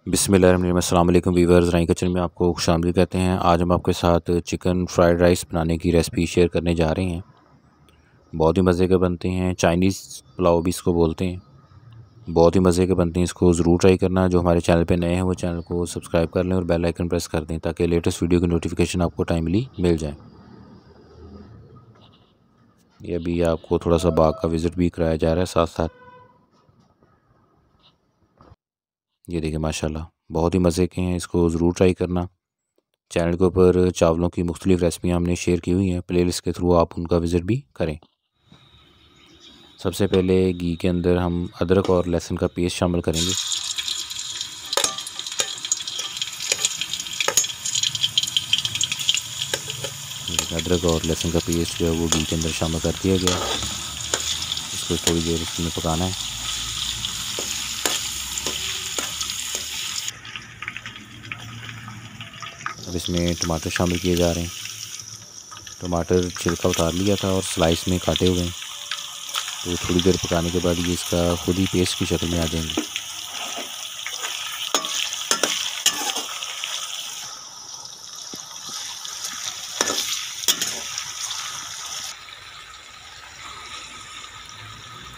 बिस्मिल्लाहिर्रहमानिर्रहीम। अस्सलाम वालेकुम वीवर्स, रानी किचन में आपको खुशामदीद कहते हैं। आज हम आपके साथ चिकन फ्राइड राइस बनाने की रेसिपी शेयर करने जा रहे हैं। बहुत ही मज़े के बनते हैं, चाइनीज़ पुलाव भी इसको बोलते हैं। बहुत ही मज़े के बनते हैं, इसको ज़रूर ट्राई करना। जो हमारे चैनल पे नए हैं वो चैनल को सब्सक्राइब कर लें और बेल आइकन प्रेस कर दें ताकि लेटेस्ट वीडियो की नोटिफिकेशन आपको टाइमली मिल जाए। ये अभी आपको थोड़ा सा बाग का विज़िट भी कराया जा रहा है साथ साथ। ये देखिए माशाल्लाह बहुत ही मज़े के हैं, इसको ज़रूर ट्राई करना। चैनल के ऊपर चावलों की मुख्तलिफ़ रेसिपियाँ हमने शेयर की हुई हैं, प्लेलिस्ट के थ्रू आप उनका विज़िट भी करें। सबसे पहले घी के अंदर हम अदरक और लहसुन का पेस्ट शामिल करेंगे। अदरक और लहसुन का पेस्ट जो है वो घी के अंदर शामिल कर दिया गया। इसको थोड़ी देर इसमें पकाना है। अब इसमें टमाटर शामिल किए जा रहे हैं। टमाटर छिलका उतार लिया था और स्लाइस में काटे हुए हैं, तो थोड़ी देर पकाने के बाद ये इसका खुद ही पेस्ट की शक्ल में आ जाएंगे।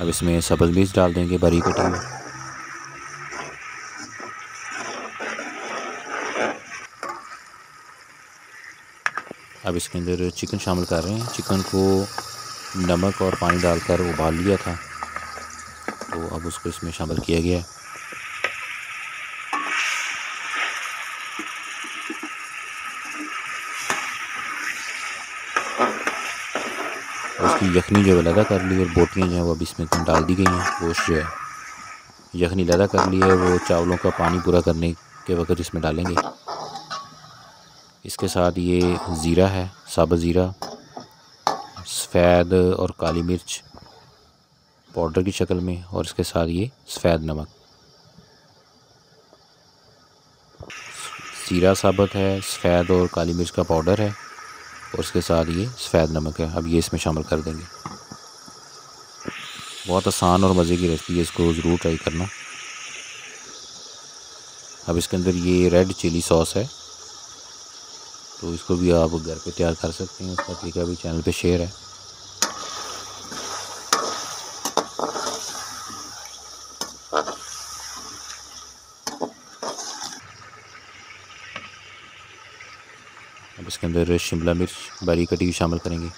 अब इसमें सब्ज़ मिर्च डाल देंगे बारीक कटी हुई। अब इसके अंदर चिकन शामिल कर रहे हैं। चिकन को नमक और पानी डालकर उबाल लिया था, तो अब उसको इसमें शामिल किया गया है। और उसकी यखनी जो है लदा कर ली और बोटियाँ जो हैं वो अब इसमें डाल दी गई हैं। गोश्त जो है यखनी लदा कर ली है, वो चावलों का पानी पूरा करने के वक्त इसमें डालेंगे। इसके साथ ये ज़ीरा है, साबुत ज़ीरा, सफ़ेद और काली मिर्च पाउडर की शक्ल में, और इसके साथ ये सफ़ेद नमक। ज़ीरा साबुत है, सफ़ेद और काली मिर्च का पाउडर है, और इसके साथ ये सफ़ेद नमक है। अब ये इसमें शामिल कर देंगे। बहुत आसान और मज़े की रेसिपी है, इसको ज़रूर ट्राई करना। अब इसके अंदर ये रेड चिली सॉस है, तो इसको भी आप घर पे तैयार कर सकते हैं। उसका तरीका भी चैनल पे शेयर है। अब इसके अंदर शिमला मिर्च बारीक कटी हुई शामिल करेंगे।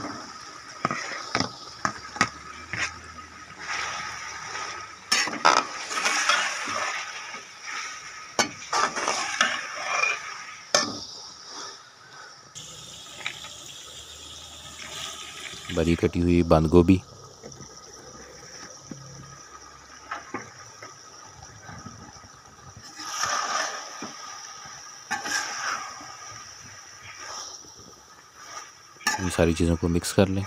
बारीक कटी हुई बंद गोभी, इन सारी चीज़ों को मिक्स कर लें। अब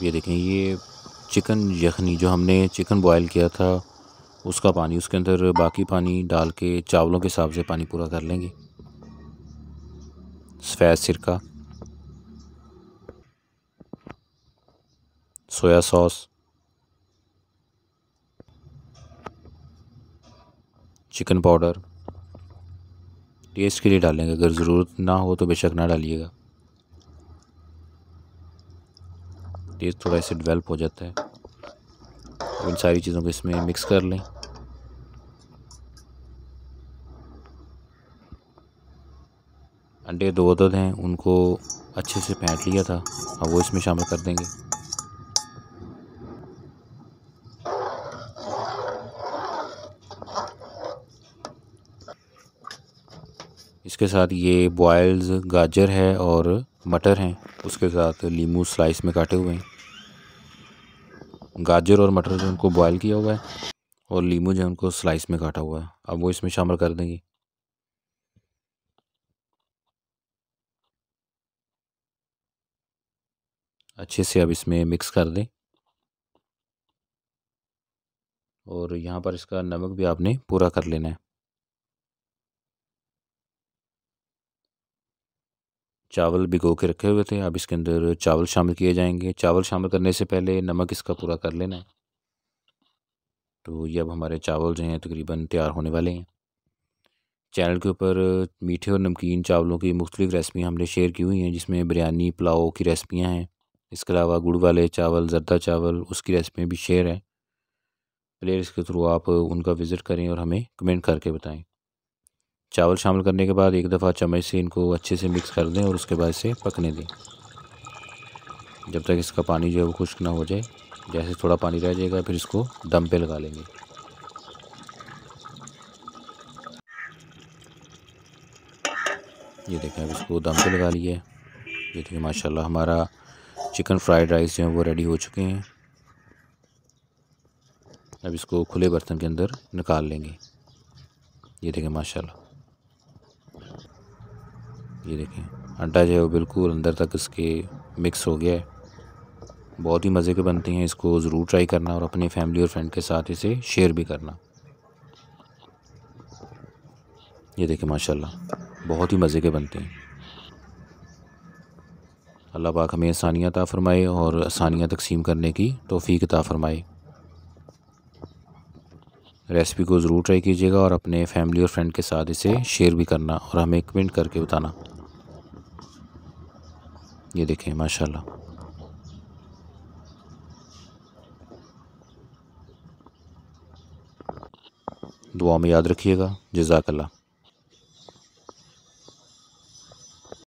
ये देखें, ये चिकन यखनी जो हमने चिकन बॉयल किया था उसका पानी, उसके अंदर बाकी पानी डाल के चावलों के हिसाब से पानी पूरा कर लेंगे। सफ़ेद सिरका, soya sauce, chicken powder taste के लिए डालेंगे, अगर ज़रूरत ना हो तो बेशक ना डालिएगा। टेस्ट थोड़ा इससे डेवलप हो जाता है। अब इन सारी चीज़ों को इसमें मिक्स कर लें। अंडे 2 अदद हैं, उनको अच्छे से फेंट लिया था, अब वो इसमें शामिल कर देंगे। इसके साथ ये बॉयल्स गाजर है और मटर हैं, उसके साथ लीमू स्लाइस में काटे हुए हैं। गाजर और मटर जो उनको बॉयल किया हुआ है और लीमू जो उनको स्लाइस में काटा हुआ है, अब वो इसमें शामिल कर देंगे। अच्छे से अब इसमें मिक्स कर दें, और यहाँ पर इसका नमक भी आपने पूरा कर लेना है। चावल भिगो के रखे हुए थे, अब इसके अंदर चावल शामिल किए जाएंगे। चावल शामिल करने से पहले नमक इसका पूरा कर लेना है। तो ये अब हमारे चावल जो हैं तकरीबन तैयार होने वाले हैं। चैनल के ऊपर मीठे और नमकीन चावलों की मुख्तलिफ़ रेसिपी हमने शेयर की हुई हैं, जिसमें बिरयानी, पुलाव की रेसिपियाँ हैं। इसके अलावा गुड़ वाले चावल, जर्दा चावल, उसकी रेसिपियाँ भी शेयर हैं। प्लेलिस्ट के थ्रू आप उनका विज़िट करें और हमें कमेंट करके बताएं। चावल शामिल करने के बाद एक दफ़ा चम्मच से इनको अच्छे से मिक्स कर दें और उसके बाद इसे पकने दें जब तक इसका पानी जो है वो खुश्क ना हो जाए। जैसे थोड़ा पानी रह जाएगा फिर इसको दम पे लगा लेंगे। ये देखें, अब इसको दम पे लगा लिया है। ये देखिए माशाल्लाह हमारा चिकन फ्राइड राइस जो है वो रेडी हो चुके हैं। अब इसको खुले बर्तन के अंदर निकाल लेंगे। ये देखें माशाल्लाह, ये देखें आटा जो है वो बिल्कुल अंदर तक इसके मिक्स हो गया है। बहुत ही मज़े के बनते हैं, इसको ज़रूर ट्राई करना और अपने फैमिली और फ्रेंड के साथ इसे शेयर भी करना। ये देखें माशाल्लाह बहुत ही मज़े के बनते हैं। अल्लाह पाक हमें आसानियाँ अता फ़रमाए और आसानियाँ तकसीम करने की तौफ़ीक अता फ़रमाए। रेसिपी को ज़रूर ट्राई कीजिएगा और अपने फैमिली और फ्रेंड के साथ इसे शेयर भी करना और हमें कमेंट करके बताना। ये देखें माशाल्लाह। दुआ में याद रखिएगा। जज़ाकल्लाह।